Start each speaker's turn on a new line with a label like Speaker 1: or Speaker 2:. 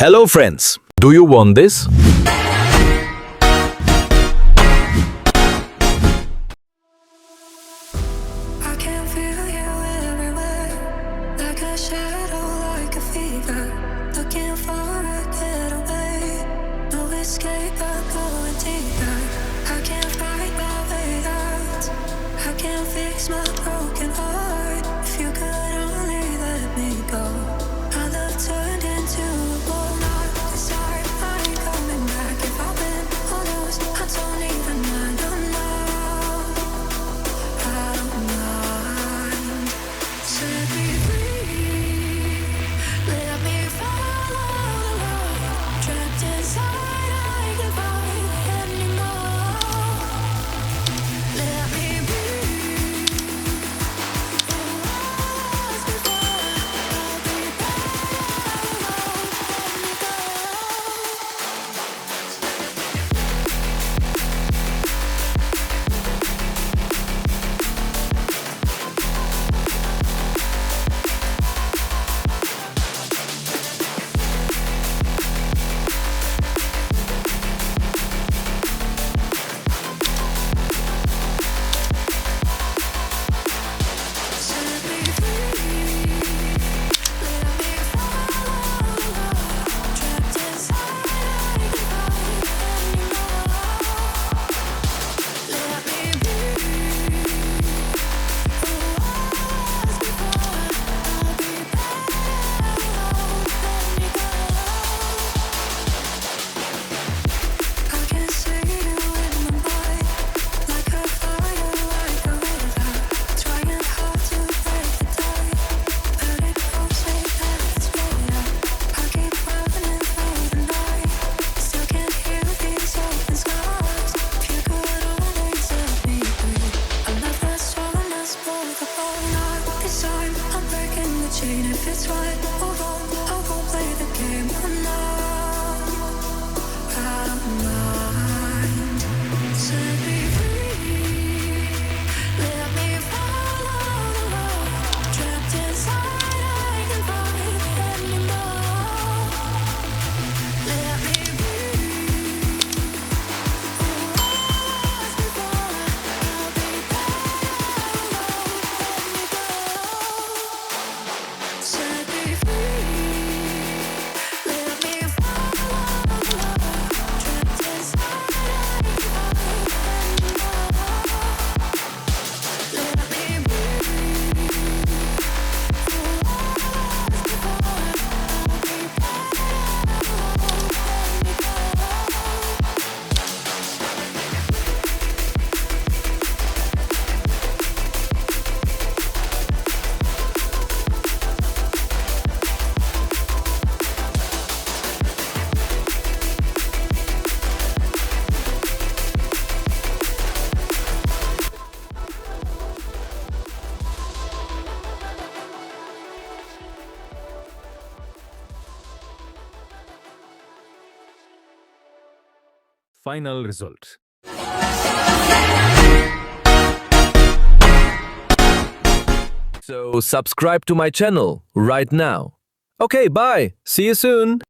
Speaker 1: Hello friends, do you want this?
Speaker 2: I can feel you everywhere, like a shadow, like a fever. Looking for a getaway, no escape, I'm going deeper. I can't fight my way out, I can't fix my broken heart. If you could only let me go, our love turned into a ball. Not this time, I ain't coming back. If I win or lose, I don't even mind. Oh no, I don't mind. Set me free, let me follow the road. Trapped inside, I can't fight anymore. Let me breathe. Who was before? I'll be better alone. Set me free, let me follow the road. Trapped inside, I can't fight anymore. Let me breathe. Who was before? I'll be better alone. Let me go. I can see you in my mind, like a fire, like a river. Trying hard to break the tide, but it won't stay that it's better. I keep running through the night, still can't hear these open skies. If you could only set me free, a love that's strong as both the bone. Not this time, I'm breaking the chain. If it's right or wrong, I won't play the game. Oh no, I don't mind. Set me free, let me follow the road. Trapped inside, I can't fight anymore. Let me breathe. Who was before? I'll be better alone. Let me go. Set me free, let me follow the road. Trapped inside, I can't fight anymore. Let me breathe. Who was before? I'll be better alone. Let me go.
Speaker 1: Final result. So subscribe to my channel right now. Okay, bye. See you soon.